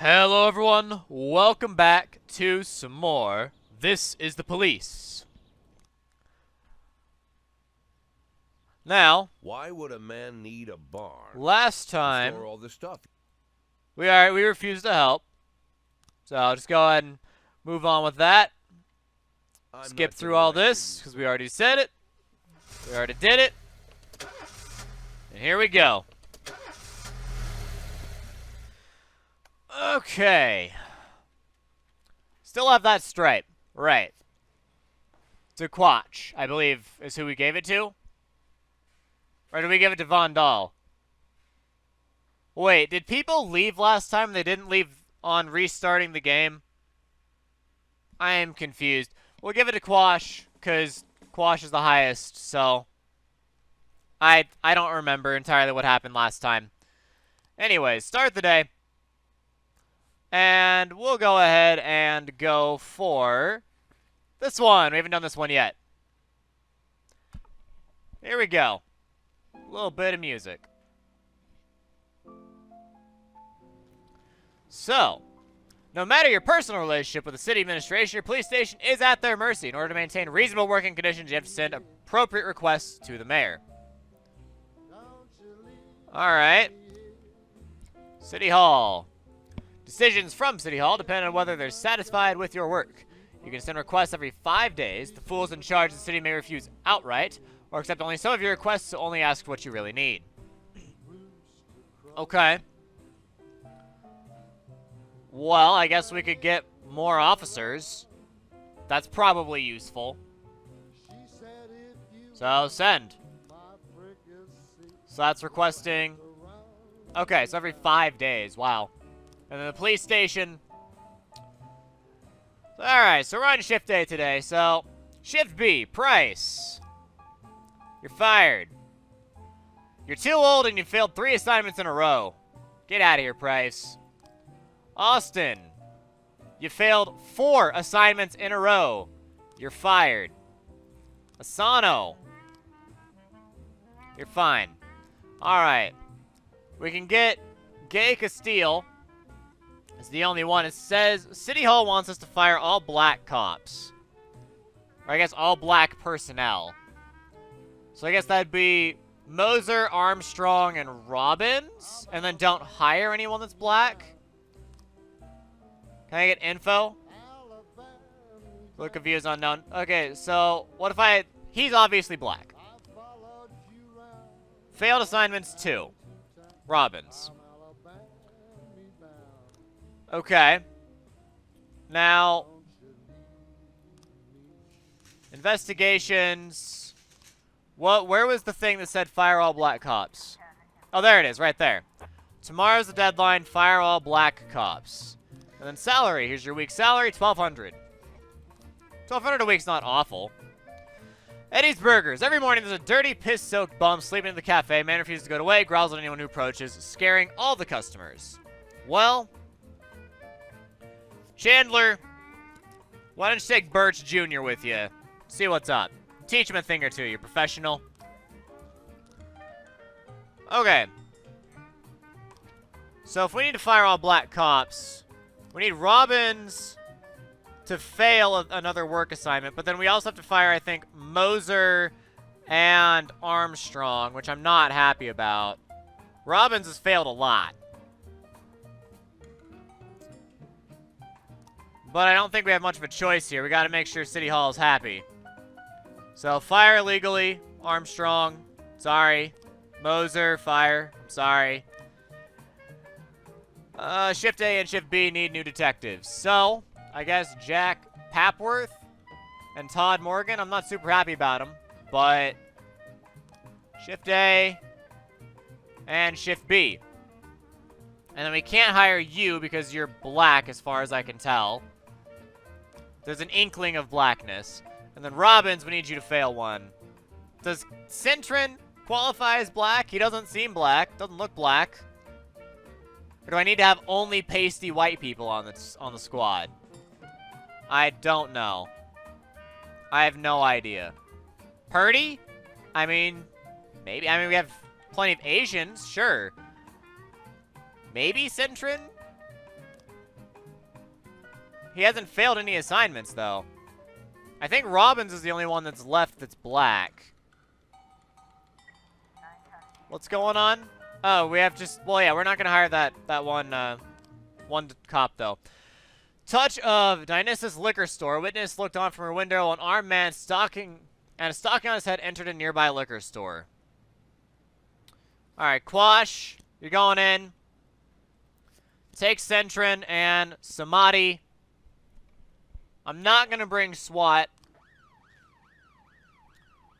Hello everyone, welcome back to some more. This is the police. Now, Why would a man need a barn last to time store all this stuff? we refused to help. So I'll just go ahead and move on with that. I'm Skip not through gonna all lecture this you, because we already said it. We already did it. And here we go. Okay. Still have that stripe. Right. To Quatch, I believe, is who we gave it to. Or did we give it to Von Dahl? Wait, did people leave last time? They didn't leave on restarting the game? I am confused. We'll give it to Quash, because Quash is the highest, so... I don't remember entirely what happened last time. Anyways, start the day. And we'll go ahead and go for this one. We haven't done this one yet. Here we go. A little bit of music. So, no matter your personal relationship with the city administration, your police station is at their mercy. In order to maintain reasonable working conditions, you have to send appropriate requests to the mayor. Alright. City Hall. Decisions from City Hall depend on whether they're satisfied with your work. You can send requests every 5 days. The fools in charge of the city may refuse outright, or accept only some of your requests, so only ask what you really need. Okay. Well, I guess we could get more officers. That's probably useful. So, send. So that's requesting... Okay, so every 5 days. Wow. And then the police station. Alright, so we're on shift A today. So, shift B, Price. You're fired. You're too old and you failed 3 assignments in a row. Get out of here, Price. Austin. You failed 4 assignments in a row. You're fired. Asano. You're fine. Alright. We can get Gay Castile. It's the only one. It says City Hall wants us to fire all black cops. Or I guess all black personnel. So I guess that'd be Moser, Armstrong, and Robbins. And then don't hire anyone that's black. Can I get info? Look of views unknown. Okay, so what if I... He's obviously black. Failed assignments 2. Robbins. Okay. Now, investigations. Where was the thing that said fire all black cops? Oh, there it is, right there. Tomorrow's the deadline, fire all black cops. And then salary, here's your week's salary, $1,200. $1,200 a week's not awful. Eddie's Burgers. Every morning there's a dirty, piss-soaked bum sleeping in the cafe. Man refuses to go away, growls at anyone who approaches, scaring all the customers. Well, Chandler, why don't you take Birch Jr. with you? See what's up. Teach him a thing or two. You're professional. Okay. So if we need to fire all black cops, we need Robbins to fail another work assignment, but then we also have to fire, I think, Moser and Armstrong, which I'm not happy about. Robbins has failed a lot. But I don't think we have much of a choice here. We got to make sure City Hall is happy. So, fire legally. Armstrong, sorry. Moser, fire. I'm sorry. Shift A and Shift B need new detectives. So, I guess Jack Papworth and Todd Morgan. I'm not super happy about them, but Shift A and Shift B. And then we can't hire you because you're black as far as I can tell. There's an inkling of blackness. And then Robbins, we need you to fail one. Does Cintron qualify as black? He doesn't seem black. Doesn't look black. Or do I need to have only pasty white people on the squad? I don't know. I have no idea. Purdy? I mean, maybe. I mean, we have plenty of Asians, sure. Maybe Cintron? He hasn't failed any assignments, though. I think Robbins is the only one that's left that's black. What's going on? Oh, we have just... Well, yeah, we're not going to hire that one cop, though. Touch of Dionysus liquor store. Witness looked on from her window. An armed man stalking on his head entered a nearby liquor store. Alright, Quash, you're going in. Take Centrin and Samadhi. I'm not going to bring SWAT.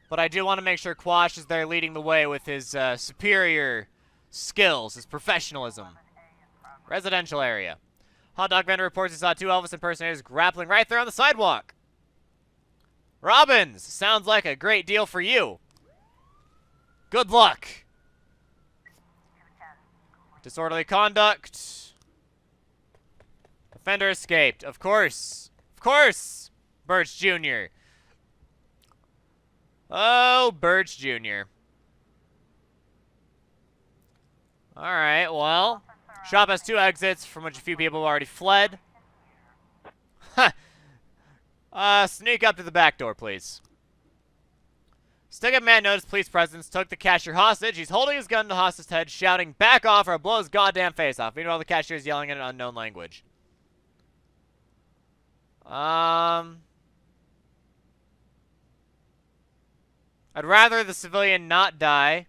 But I do want to make sure Quash is there leading the way with his superior skills, his professionalism. Residential area. Hot dog vendor reports he saw two Elvis impersonators grappling right there on the sidewalk. Robbins, sounds like a great deal for you. Good luck. Disorderly conduct. Offender escaped. Of course. Of course. Birch Jr. Oh, Birch Jr. Alright, well. Shop has 2 exits, from which a few people have already fled. Sneak up to the back door, please. Stick-up man noticed police presence, took the cashier hostage. He's holding his gun to the hostage's head, shouting, "Back off or I'll blow his goddamn face off." Meanwhile, the cashier is yelling in an unknown language. I'd rather the civilian not die.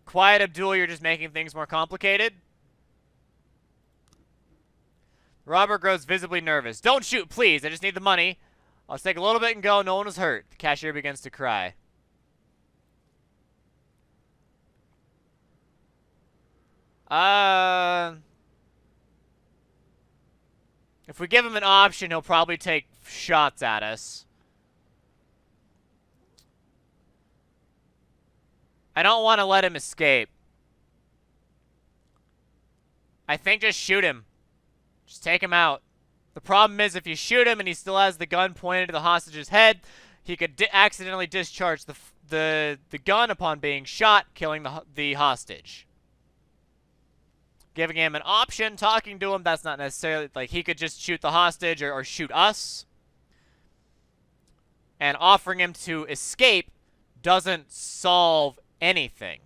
Quiet Abdul, you're just making things more complicated. Robber grows visibly nervous. Don't shoot, please. I just need the money. I'll take a little bit and go. No one was hurt. The cashier begins to cry. If we give him an option, he'll probably take shots at us. I don't want to let him escape. I think just shoot him. Just take him out. The problem is if you shoot him and he still has the gun pointed to the hostage's head, he could accidentally discharge the gun upon being shot, killing the hostage. Giving him an option, talking to him, that's not necessarily... Like, he could just shoot the hostage or shoot us. And offering him to escape doesn't solve anything.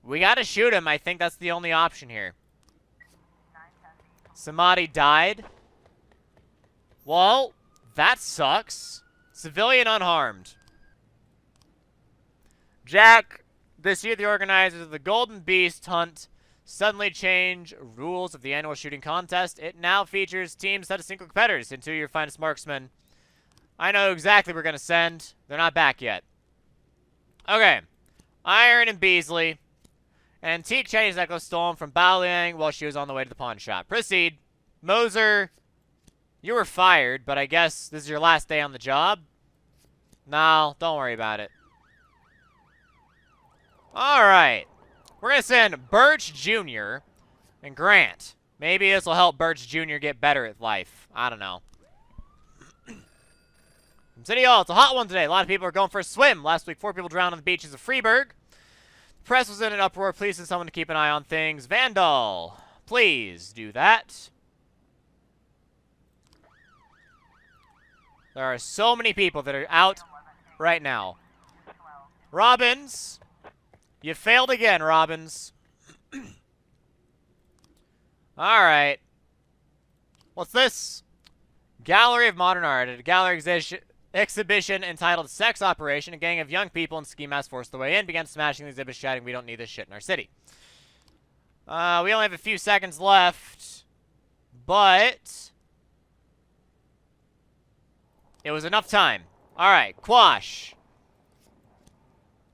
We gotta shoot him. I think that's the only option here. Samadhi died. Well, that sucks. Civilian unharmed. Jack, this year the organizers of the Golden Beast Hunt suddenly change rules of the annual shooting contest. It now features teams set of single competitors and 2 of your finest marksmen. I know exactly we're going to send. They're not back yet. Okay. Iron and Beasley. An antique Chinese necklace stolen from Bao Liang while she was on the way to the pawn shop. Proceed. Moser, you were fired, but I guess this is your last day on the job? No, don't worry about it. Alright. We're going to send Birch Jr. and Grant. Maybe this will help Birch Jr. get better at life. I don't know. From City Hall, it's a hot one today. A lot of people are going for a swim. Last week, 4 people drowned on the beaches of Freeburg. The press was in an uproar. Please send someone to keep an eye on things. Vandal, please do that. There are so many people that are out right now. Robbins, you failed again, Robbins. Alright. What's this? Gallery of Modern Art. At a gallery exhibition entitled Sex Operation, a gang of young people in ski masks forced their way in, began smashing the exhibit, shouting, "We don't need this shit in our city." We only have a few seconds left, but it was enough time. Alright, Quash.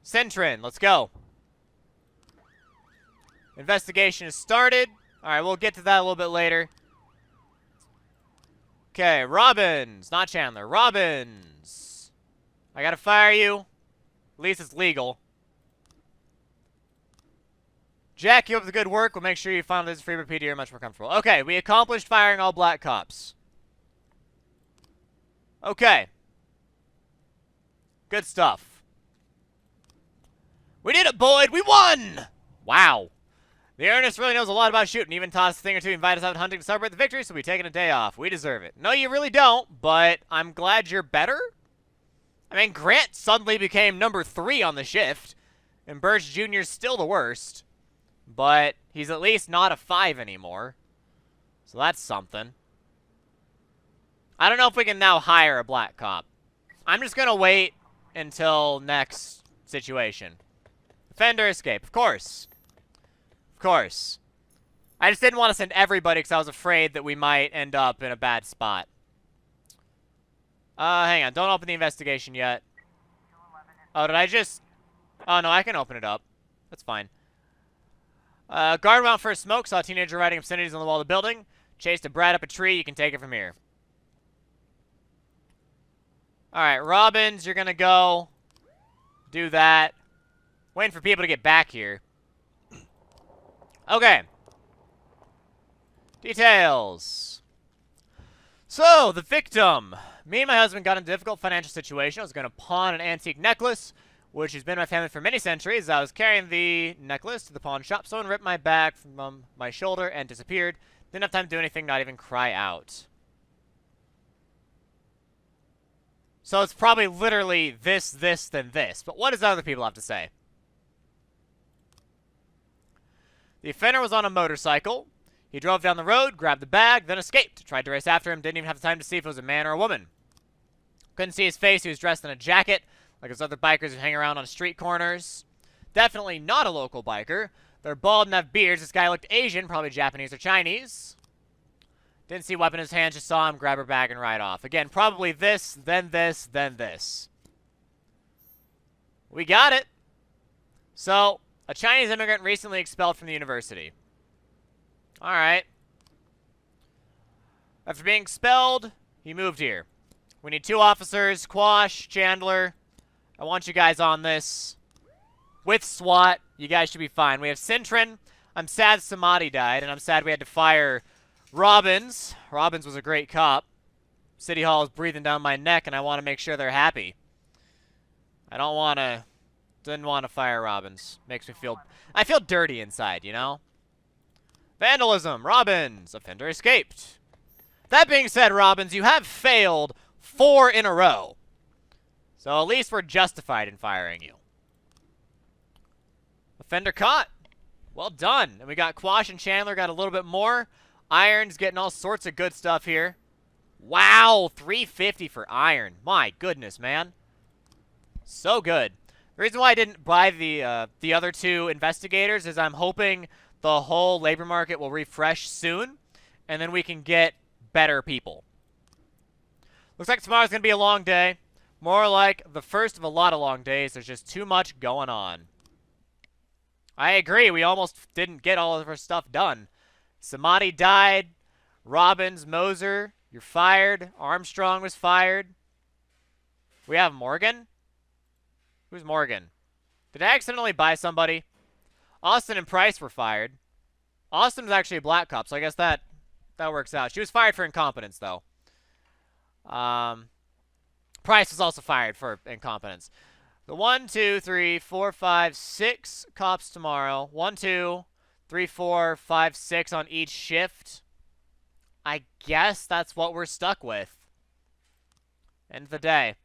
Centrin, let's go. Investigation has started. Alright, we'll get to that a little bit later. Okay, Robbins. Not Chandler. Robbins. I gotta fire you. At least it's legal. Jack, you up with the good work. We'll make sure you find this free repeat here much more comfortable. Okay, we accomplished firing all black cops. Okay. Good stuff. We did it, Boyd! We won! Wow. The Ernest really knows a lot about shooting. Even taught us a thing or two, invite us out hunting to celebrate the victory, so we're taking a day off. We deserve it. No, you really don't, but I'm glad you're better. I mean, Grant suddenly became number 3 on the shift, and Birch Jr.'s still the worst, but he's at least not a 5 anymore, so that's something. I don't know if we can now hire a black cop. I'm just going to wait until next situation. Offender escape, of course. Of course. I just didn't want to send everybody because I was afraid that we might end up in a bad spot. Hang on. Don't open the investigation yet. Oh, did I just... Oh, no, I can open it up. That's fine. Guard went out for a smoke. Saw a teenager writing obscenities on the wall of the building. Chased a brat up a tree. You can take it from here. Alright, Robbins, you're going to go do that. Waiting for people to get back here. Okay. Details. So, the victim. Me and my husband got into a difficult financial situation. I was going to pawn an antique necklace, which has been in my family for many centuries. I was carrying the necklace to the pawn shop. Someone ripped my bag from my shoulder and disappeared. Didn't have time to do anything, not even cry out. So it's probably literally this, then this. But what does other people have to say? The offender was on a motorcycle. He drove down the road, grabbed the bag, then escaped. Tried to race after him, didn't even have time to see if it was a man or a woman. Couldn't see his face. He was dressed in a jacket, like those other bikers who hang around on street corners. Definitely not a local biker. They're bald and have beards. This guy looked Asian, probably Japanese or Chinese. Didn't see a weapon in his hand, just saw him grab her bag and ride off. Again, probably this, then this, then this. We got it. So, a Chinese immigrant recently expelled from the university. Alright. After being expelled, he moved here. We need 2 officers, Quash, Chandler. I want you guys on this. With SWAT, you guys should be fine. We have Cintron. I'm sad Samadhi died, and I'm sad we had to fire Robbins. Robbins was a great cop. City Hall is breathing down my neck, and I want to make sure they're happy. Didn't want to fire Robbins. Makes me feel... I feel dirty inside, you know? Vandalism. Robbins. Offender escaped. That being said, Robbins, you have failed 4 in a row. So at least we're justified in firing you. Offender caught. Well done. And we got Quash and Chandler got a little bit more. Iron's getting all sorts of good stuff here. Wow, $350 for Iron. My goodness, man. So good. The reason why I didn't buy the other 2 investigators is I'm hoping the whole labor market will refresh soon, and then we can get better people. Looks like tomorrow's going to be a long day. More like the first of a lot of long days. There's just too much going on. I agree. We almost didn't get all of our stuff done. Samadhi died. Robbins, Moser, you're fired. Armstrong was fired. We have Morgan. Who's Morgan? Did I accidentally buy somebody? Austin and Price were fired. Austin was actually a black cop, so I guess that works out. She was fired for incompetence, though. Price was also fired for incompetence. The 1, 2, 3, 4, 5, 6 cops tomorrow. 1, 2, 3, 4, 5, 6 on each shift. I guess that's what we're stuck with. End of the day.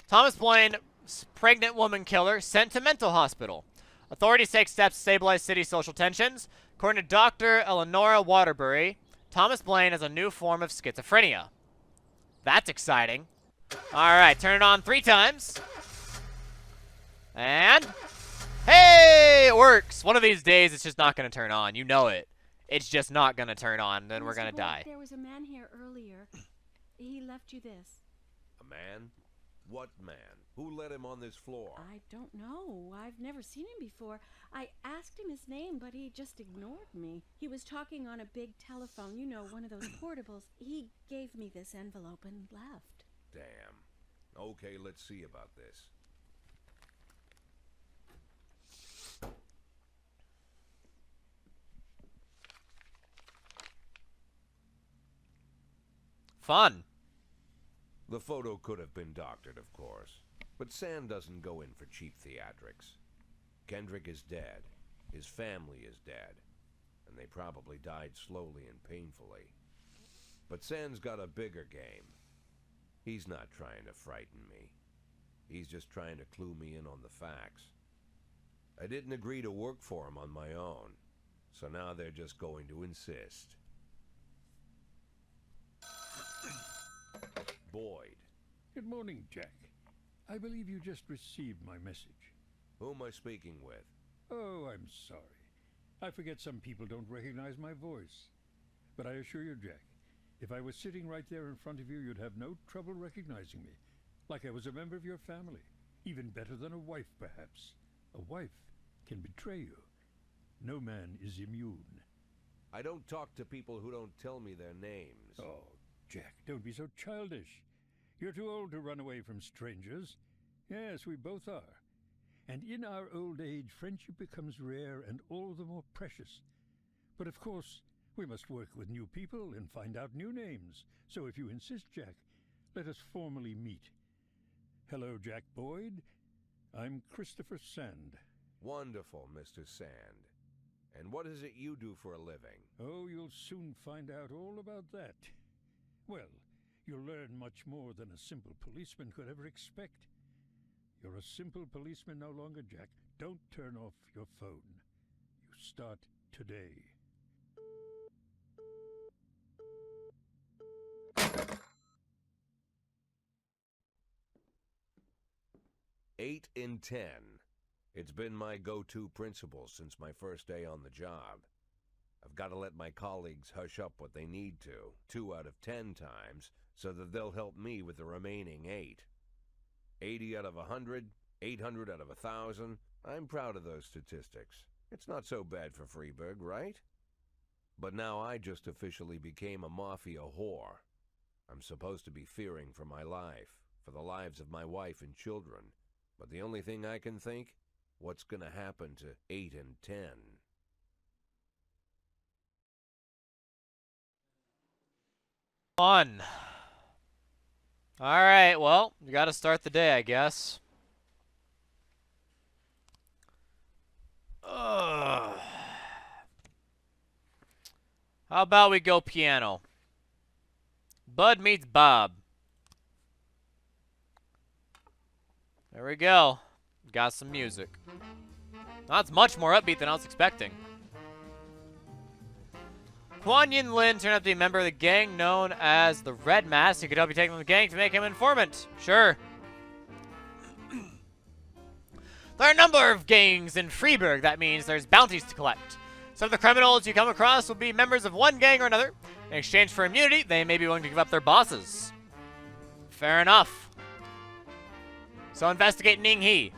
Thomas Blaine, pregnant woman killer, sent to mental hospital. Authorities take steps to stabilize city social tensions. According to Dr. Eleonora Waterbury, Thomas Blaine has a new form of schizophrenia. That's exciting. Alright, turn it on 3 times. And... hey, it works! One of these days, it's just not going to turn on. You know it. It's just not going to turn on, then we're going to die. There was a man here earlier. He left you this. A man? What man? Who let him on this floor? I don't know. I've never seen him before. I asked him his name, but he just ignored me. He was talking on a big telephone, you know, one of those portables. He gave me this envelope and left. Damn. Okay, let's see about this. Fun. The photo could have been doctored, of course. But Sam doesn't go in for cheap theatrics. Kendrick is dead. His family is dead. And they probably died slowly and painfully. But San's got a bigger game. He's not trying to frighten me. He's just trying to clue me in on the facts. I didn't agree to work for him on my own, so now they're just going to insist. Boyd. Good morning, Jack. I believe you just received my message. Who am I speaking with? Oh, I'm sorry. I forget some people don't recognize my voice. But I assure you, Jack, if I was sitting right there in front of you, you'd have no trouble recognizing me. Like I was a member of your family. Even better than a wife, perhaps. A wife can betray you. No man is immune. I don't talk to people who don't tell me their names. Oh, Jack, don't be so childish. You're too old to run away from strangers. Yes, we both are. And in our old age, friendship becomes rare and all the more precious. But of course, we must work with new people and find out new names. So if you insist, Jack, let us formally meet. Hello, Jack Boyd. I'm Christopher Sand. Wonderful, Mr. Sand. And what is it you do for a living? Oh, you'll soon find out all about that. Well, you'll learn much more than a simple policeman could ever expect. You're a simple policeman no longer, Jack. Don't turn off your phone. You start today. Eight in 10. It's been my go-to principle since my first day on the job. I've got to let my colleagues hush up what they need to, 2 out of 10 times, so that they'll help me with the remaining 8. 80 out of 100, 800 out of 1,000. I'm proud of those statistics. It's not so bad for Freeburg, right? But now I just officially became a mafia whore. I'm supposed to be fearing for my life, for the lives of my wife and children. But the only thing I can think, what's gonna happen to 8 and 10? On. Alright, well, you gotta start the day, I guess. Ugh. How about we go piano? Bud meets Bob. There we go. Got some music. That's much more upbeat than I was expecting. Kuan Yin Lin turned out to be a member of the gang known as the Red Mask. He could help you take on the gang to make him an informant. Sure. There are a number of gangs in Freeburg. That means there's bounties to collect. Some of the criminals you come across will be members of one gang or another. In exchange for immunity, they may be willing to give up their bosses. Fair enough. So investigate Ning He.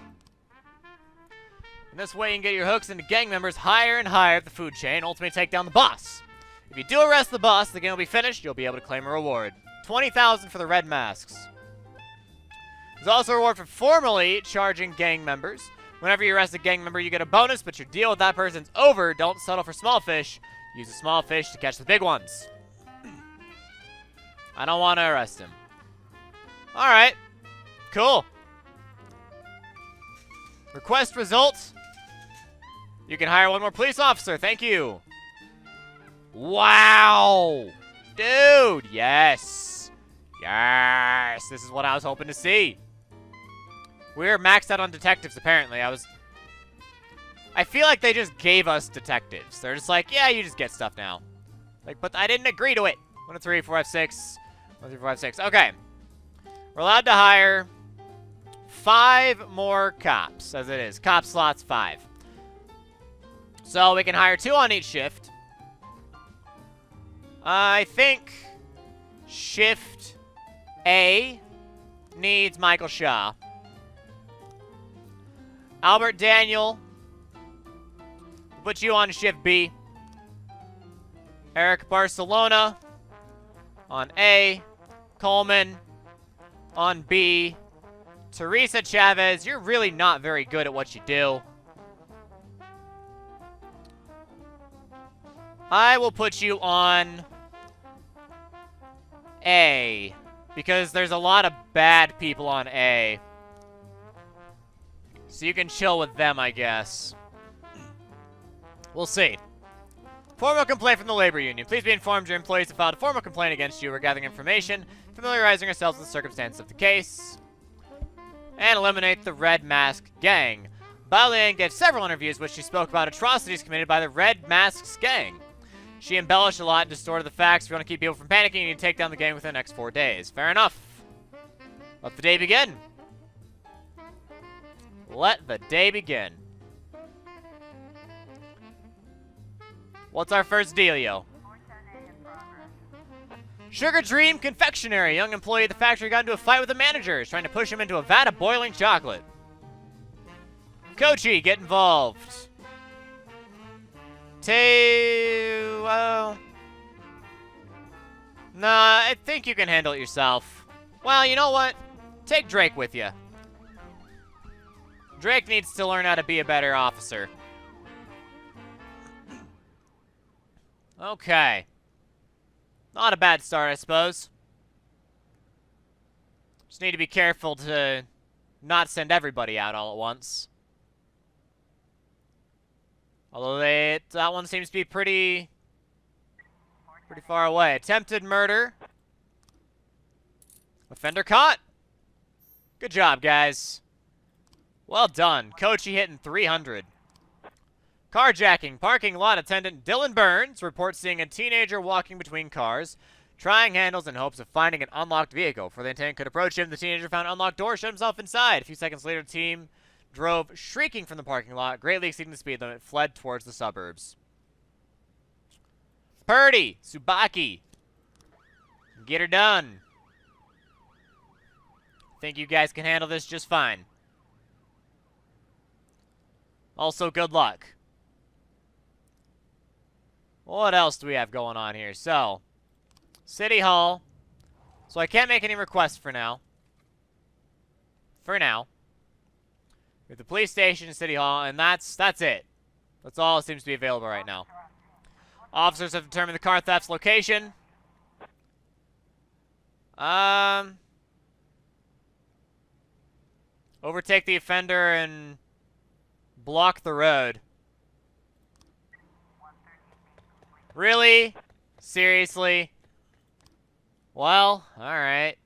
In this way, you can get your hooks into gang members higher and higher up the food chain, ultimately take down the boss. If you do arrest the boss, the game will be finished. You'll be able to claim a reward. 20,000 for the red masks. There's also a reward for formally charging gang members. Whenever you arrest a gang member, you get a bonus, but your deal with that person's over. Don't settle for small fish. Use the small fish to catch the big ones. I don't want to arrest him. Alright. Cool. Request results. You can hire one more police officer. Thank you. Wow. Dude. Yes. Yes. This is what I was hoping to see. We're maxed out on detectives, apparently. I feel like they just gave us detectives. They're just like, yeah, you just get stuff now. Like, but I didn't agree to it. 1, 2, 3, 4, 5, 6. 1, 2, 3, 4, 5, 6. Okay. We're allowed to hire 5 more cops, as it is. Cop slots 5. So we can hire 2 on each shift. I think shift A needs Michael Shaw. Albert Daniel, we'll put you on shift B. Eric Barcelona on A. Coleman on B. Teresa Chavez, you're really not very good at what you do. I will put you on A, because there's a lot of bad people on A. So you can chill with them, I guess. We'll see. Formal complaint from the labor union. Please be informed your employees have filed a formal complaint against you. We're gathering information, familiarizing ourselves with the circumstances of the case, and eliminate the Red Mask Gang. Balian gets several interviews which she spoke about atrocities committed by the Red Masks Gang. She embellished a lot and distorted the facts. If you want to keep people from panicking, you need to take down the gang within the next 4 days. Fair enough. Let the day begin. Let the day begin. What's our first dealio? Sugar Dream Confectionery. A young employee at the factory got into a fight with the manager. He's trying to push him into a vat of boiling chocolate. Kochi, get involved. Well... Nah, I think you can handle it yourself. Well, you know what? Take Drake with you. Drake needs to learn how to be a better officer. Okay. Not a bad start, I suppose. Just need to be careful to not send everybody out all at once. Although that one seems to be pretty far away. Attempted murder. Offender caught. Good job, guys. Well done. Kochi hitting 300. Carjacking. Parking lot attendant Dylan Burns reports seeing a teenager walking between cars, trying handles in hopes of finding an unlocked vehicle. Before the attendant could approach him, the teenager found an unlocked door, shut himself inside. A few seconds later, the team drove shrieking from the parking lot, greatly exceeding the speed limit, fled towards the suburbs. Purdy! Tsubaki! Get her done. Think you guys can handle this just fine. Also, good luck. What else do we have going on here? So, City Hall. So I can't make any requests for now. For now. We have the police station, City Hall, and that's it. That's all that seems to be available right now. Officers have determined the car theft's location. Overtake the offender and block the road. Really? Seriously? Well, alright.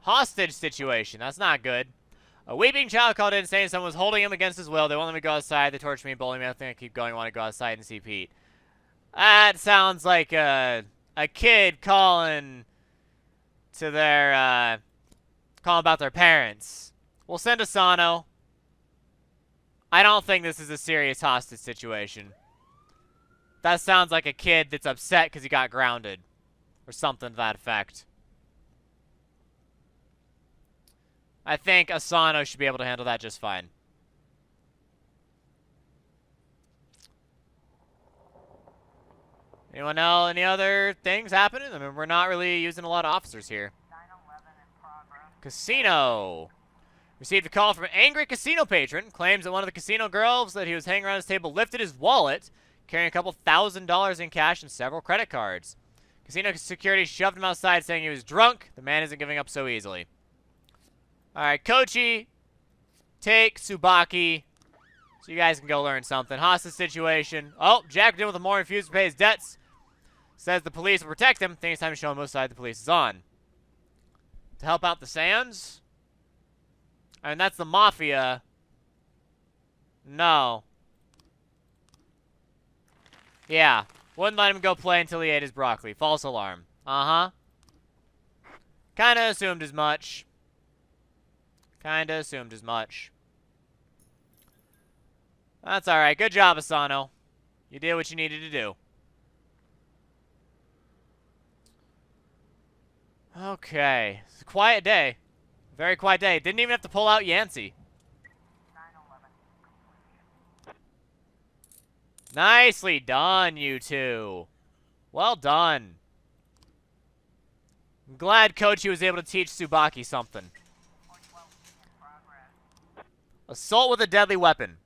Hostage situation. That's not good. A weeping child called in saying someone was holding him against his will. They won't let me go outside. They torture me and bully me. I think I keep going. I want to go outside and see Pete. That sounds like a kid calling to their, calling about their parents. We'll send Asano. I don't think this is a serious hostage situation. That sounds like a kid that's upset because he got grounded. Or something to that effect. I think Asano should be able to handle that just fine. Anyone know any other things happening? I mean, we're not really using a lot of officers here. Casino. Received a call from an angry casino patron. Claims that one of the casino girls that he was hanging around his table lifted his wallet, carrying a couple $1,000s in cash and several credit cards. Casino security shoved him outside saying he was drunk. The man isn't giving up so easily. Alright, Kochi, take Tsubaki, so you guys can go learn something. Hostage situation. Oh, Jack dealing with a more refused to pay his debts. Says the police will protect him. Thinks it's time to show him whose side the police is on. To help out the Sands? I mean, that's the Mafia. No. Yeah. Wouldn't let him go play until he ate his broccoli. False alarm. Uh-huh. Kinda assumed as much. Kinda assumed as much. That's alright. Good job, Asano. You did what you needed to do. Okay. It's a quiet day. Very quiet day. Didn't even have to pull out Yancey. Nicely done, you two. Well done. I'm glad Kochi was able to teach Tsubaki something. Assault with a deadly weapon.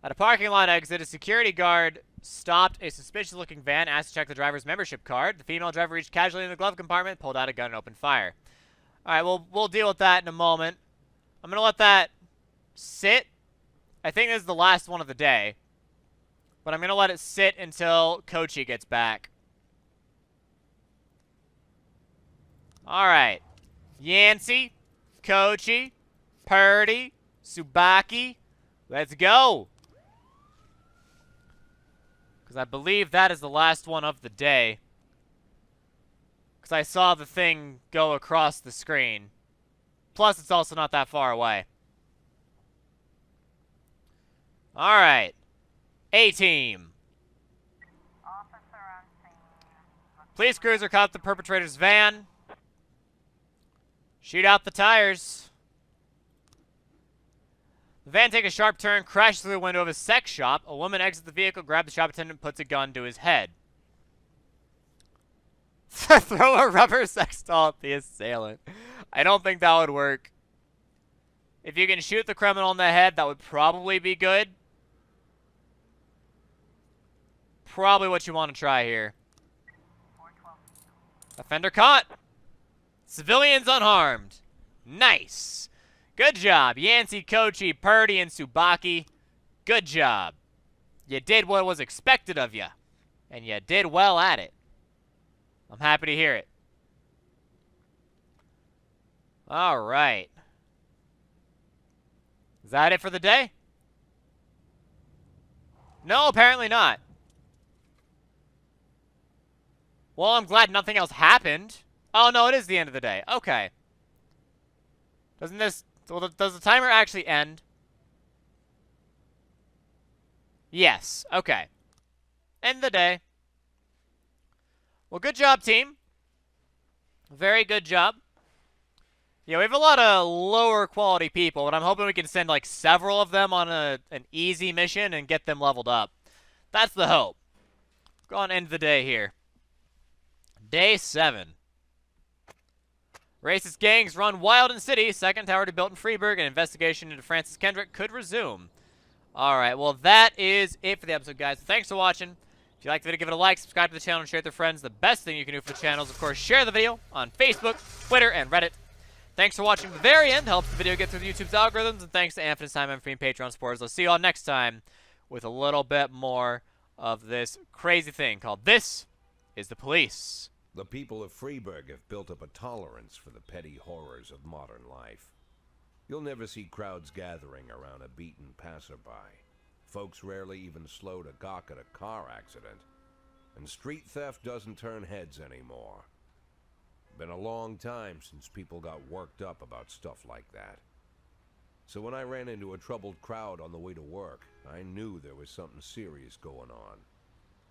At a parking lot exit, a security guard stopped a suspicious-looking van, asked to check the driver's membership card. The female driver reached casually in the glove compartment, pulled out a gun, and opened fire. All right, we'll deal with that in a moment. I'm going to let that sit. I think this is the last one of the day. But I'm going to let it sit until Kochi gets back. Alright. Yancey, Kochi, Purdy, Tsubaki. Let's go. Because I believe that is the last one of the day. Because I saw the thing go across the screen. Plus, it's also not that far away. Alright. A-Team. Police cruiser caught the perpetrator's van. Shoot out the tires. The van takes a sharp turn, crashes through the window of a sex shop. A woman exits the vehicle, grabs the shop attendant, and puts a gun to his head. Throw a rubber sex doll at the assailant. I don't think that would work. If you can shoot the criminal in the head, that would probably be good. Probably what you want to try here. Offender caught. Civilians unharmed. Nice. Good job, Yancey, Kochi, Purdy, and Tsubaki. Good job. You did what was expected of you. And you did well at it. I'm happy to hear it. Alright. Is that it for the day? No, apparently not. Well, I'm glad nothing else happened. Oh, no, it is the end of the day. Okay. Doesn't this... Well, does the timer actually end? Yes. Okay. End the day. Well, good job, team. Very good job. Yeah, we have a lot of lower quality people, but I'm hoping we can send, like, several of them on an easy mission and get them leveled up. That's the hope. Go on, end the day here. Day 7. Racist gangs run wild in city. Second tower to be built in Freeburg. An investigation into Francis Kendrick could resume. Alright, well, that is it for the episode, guys. Thanks for watching. If you liked the video, give it a like, subscribe to the channel, and share it with your friends. The best thing you can do for the channel is, of course, share the video on Facebook, Twitter, and Reddit. Thanks for watching to the very end. Helps the video get through YouTube's algorithms. And thanks to Infinite Time and free Patreon supporters. I'll see you all next time with a little bit more of this crazy thing called This is the Police. The people of Freeburg have built up a tolerance for the petty horrors of modern life. You'll never see crowds gathering around a beaten passerby. Folks rarely even slow to gawk at a car accident. And street theft doesn't turn heads anymore. Been a long time since people got worked up about stuff like that. So when I ran into a troubled crowd on the way to work, I knew there was something serious going on.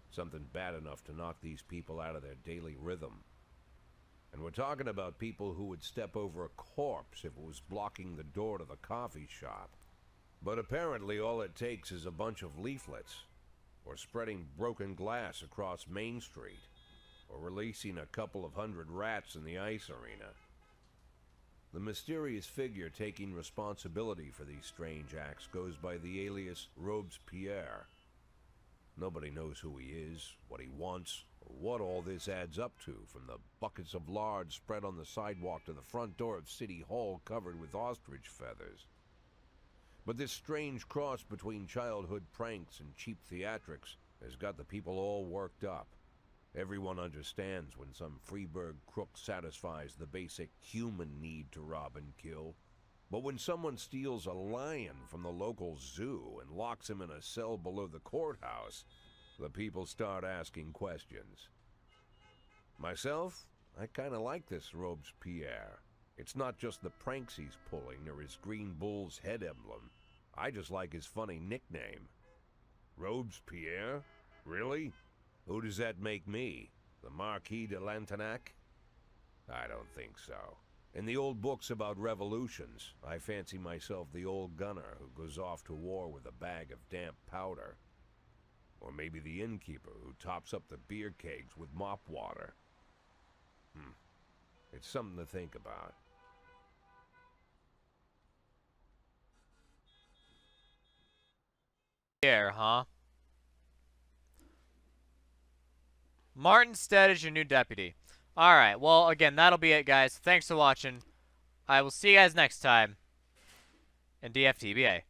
Something bad enough to knock these people out of their daily rhythm. And we're talking about people who would step over a corpse if it was blocking the door to the coffee shop. But apparently all it takes is a bunch of leaflets, or spreading broken glass across Main Street, or releasing a couple of hundred rats in the ice arena. The mysterious figure taking responsibility for these strange acts goes by the alias Robespierre. Nobody knows who he is, what he wants, or what all this adds up to, from the buckets of lard spread on the sidewalk to the front door of City Hall covered with ostrich feathers. But this strange cross between childhood pranks and cheap theatrics has got the people all worked up. Everyone understands when some Freeburg crook satisfies the basic human need to rob and kill. But when someone steals a lion from the local zoo and locks him in a cell below the courthouse, the people start asking questions. Myself, I kinda like this Robespierre. It's not just the pranks he's pulling or his green bull's head emblem. I just like his funny nickname. Robespierre? Really? Who does that make me? The Marquis de Lantenac? I don't think so. In the old books about revolutions, I fancy myself the old gunner who goes off to war with a bag of damp powder. Or maybe the innkeeper who tops up the beer kegs with mop water. It's something to think about. Here, huh? Martin Stead is your new deputy. Alright, well, again, that'll be it, guys. Thanks for watching. I will see you guys next time. and DFTBA.